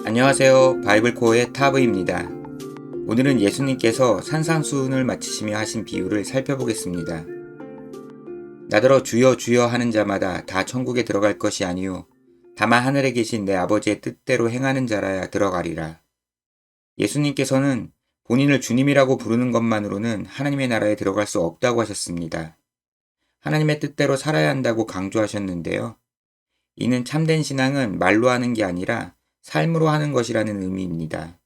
안녕하세요. 바이블코어의 타브입니다. 오늘은 예수님께서 산상수훈을 마치시며 하신 비유를 살펴보겠습니다. 나더러 주여 주여 하는 자마다 다 천국에 들어갈 것이 아니요 다만 하늘에 계신 내 아버지의 뜻대로 행하는 자라야 들어가리라. 예수님께서는 본인을 주님이라고 부르는 것만으로는 하나님의 나라에 들어갈 수 없다고 하셨습니다. 하나님의 뜻대로 살아야 한다고 강조하셨는데요. 이는 참된 신앙은 말로 하는 게 아니라 삶으로 하는 것이라는 의미입니다.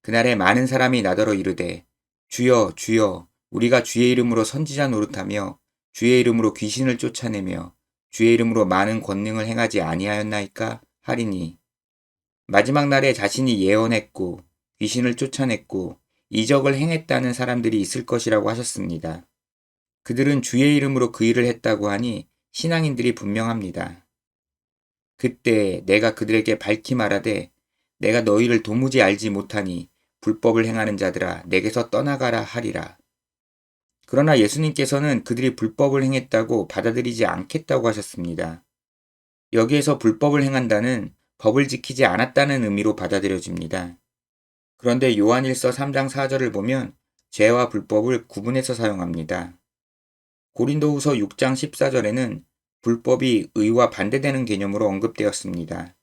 그날에 많은 사람이 나더러 이르되 주여 주여 우리가 주의 이름으로 선지자 노릇하며 주의 이름으로 귀신을 쫓아내며 주의 이름으로 많은 권능을 행하지 아니하였나이까 하리니 마지막 날에 자신이 예언했고 귀신을 쫓아냈고 이적을 행했다는 사람들이 있을 것이라고 하셨습니다. 그들은 주의 이름으로 그 일을 했다고 하니 신앙인들이 분명합니다. 그때 내가 그들에게 밝히 말하되 내가 너희를 도무지 알지 못하니 불법을 행하는 자들아 내게서 떠나가라 하리라. 그러나 예수님께서는 그들이 불법을 행했다고 받아들이지 않겠다고 하셨습니다. 여기에서 불법을 행한다는 법을 지키지 않았다는 의미로 받아들여집니다. 그런데 요한일서 3장 4절을 보면 죄와 불법을 구분해서 사용합니다. 고린도후서 6장 14절에는 불법이 의와 반대되는 개념으로 언급되었습니다.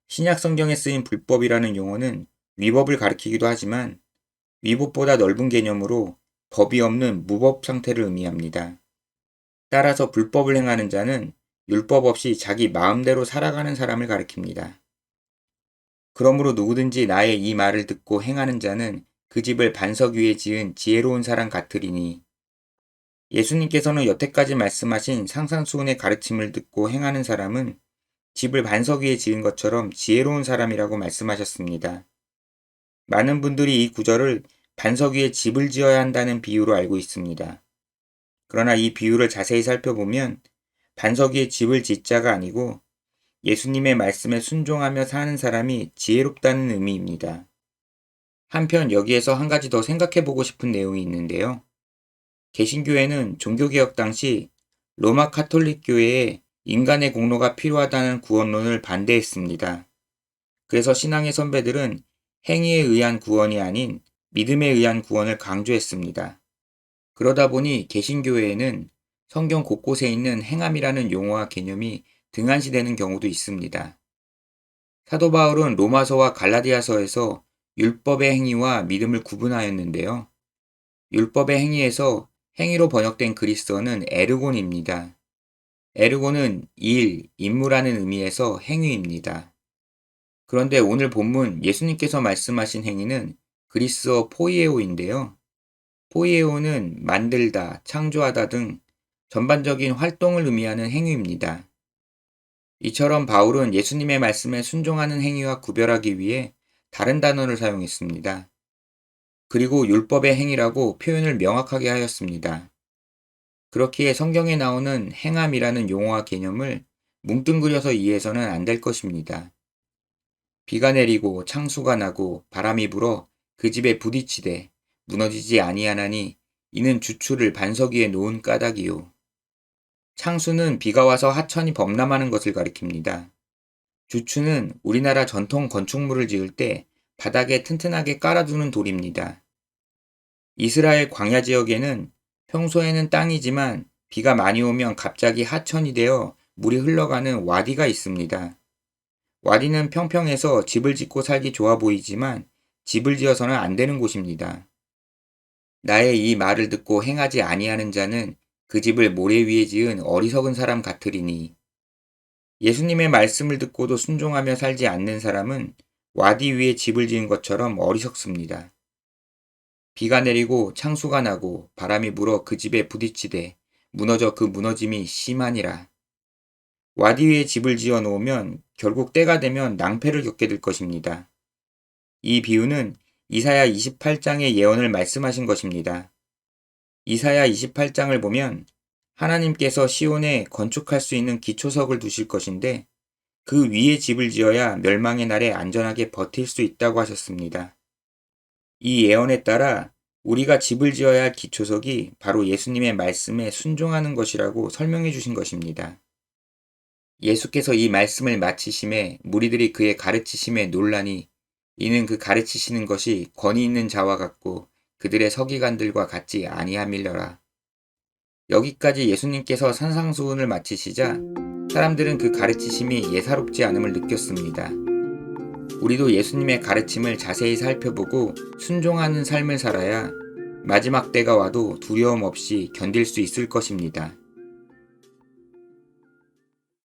신약 성경에 쓰인 불법이라는 용어는 위법을 가리키기도 하지만 위법보다 넓은 개념으로 법이 없는 무법 상태를 의미합니다. 따라서 불법을 행하는 자는 율법 없이 자기 마음대로 살아가는 사람을 가리킵니다. 그러므로 누구든지 나의 이 말을 듣고 행하는 자는 그 집을 반석 위에 지은 지혜로운 사람 같으리니 예수님께서는 여태까지 말씀하신 상상수훈의 가르침을 듣고 행하는 사람은 집을 반석 위에 지은 것처럼 지혜로운 사람이라고 말씀하셨습니다. 많은 분들이 이 구절을 반석 위에 집을 지어야 한다는 비유로 알고 있습니다. 그러나 이 비유를 자세히 살펴보면 반석 위에 집을 짓자가 아니고 예수님의 말씀에 순종하며 사는 사람이 지혜롭다는 의미입니다. 한편 여기에서 한 가지 더 생각해 보고 싶은 내용이 있는데요. 개신교회는 종교개혁 당시 로마 카톨릭 교회에 인간의 공로가 필요하다는 구원론을 반대했습니다. 그래서 신앙의 선배들은 행위에 의한 구원이 아닌 믿음에 의한 구원을 강조했습니다. 그러다 보니 개신교회에는 성경 곳곳에 있는 행함이라는 용어와 개념이 등한시되는 경우도 있습니다. 사도 바울은 로마서와 갈라디아서에서 율법의 행위와 믿음을 구분하였는데요. 율법의 행위에서 행위로 번역된 그리스어는 에르곤입니다. 에르곤은 일, 임무라는 의미에서 행위입니다. 그런데 오늘 본문 예수님께서 말씀하신 행위는 그리스어 포이에오인데요. 포이에오는 만들다, 창조하다 등 전반적인 활동을 의미하는 행위입니다. 이처럼 바울은 예수님의 말씀에 순종하는 행위와 구별하기 위해 다른 단어를 사용했습니다. 그리고 율법의 행위라고 표현을 명확하게 하였습니다. 그렇기에 성경에 나오는 행함이라는 용어와 개념을 뭉뚱그려서 이해해서는 안 될 것입니다. 비가 내리고 창수가 나고 바람이 불어 그 집에 부딪히되 무너지지 아니하나니 이는 주추를 반석 위에 놓은 까닭이요. 창수는 비가 와서 하천이 범람하는 것을 가리킵니다. 주추는 우리나라 전통 건축물을 지을 때 바닥에 튼튼하게 깔아두는 돌입니다. 이스라엘 광야 지역에는 평소에는 땅이지만 비가 많이 오면 갑자기 하천이 되어 물이 흘러가는 와디가 있습니다. 와디는 평평해서 집을 짓고 살기 좋아 보이지만 집을 지어서는 안 되는 곳입니다. 나의 이 말을 듣고 행하지 아니하는 자는 그 집을 모래 위에 지은 어리석은 사람 같으리니 예수님의 말씀을 듣고도 순종하며 살지 않는 사람은 와디 위에 집을 지은 것처럼 어리석습니다. 비가 내리고 창수가 나고 바람이 불어 그 집에 부딪히되 무너져 그 무너짐이 심하니라. 와디 위에 집을 지어 놓으면 결국 때가 되면 낭패를 겪게 될 것입니다. 이 비유는 이사야 28장의 예언을 말씀하신 것입니다. 이사야 28장을 보면 하나님께서 시온에 건축할 수 있는 기초석을 두실 것인데 그 위에 집을 지어야 멸망의 날에 안전하게 버틸 수 있다고 하셨습니다. 이 예언에 따라 우리가 집을 지어야 할 기초석이 바로 예수님의 말씀에 순종하는 것이라고 설명해 주신 것입니다. 예수께서 이 말씀을 마치심에 무리들이 그의 가르치심에 놀라니 이는 그 가르치시는 것이 권위 있는 자와 같고 그들의 서기관들과 같지 아니함일러라. 여기까지 예수님께서 산상수훈을 마치시자 사람들은 그 가르치심이 예사롭지 않음을 느꼈습니다. 우리도 예수님의 가르침을 자세히 살펴보고 순종하는 삶을 살아야 마지막 때가 와도 두려움 없이 견딜 수 있을 것입니다.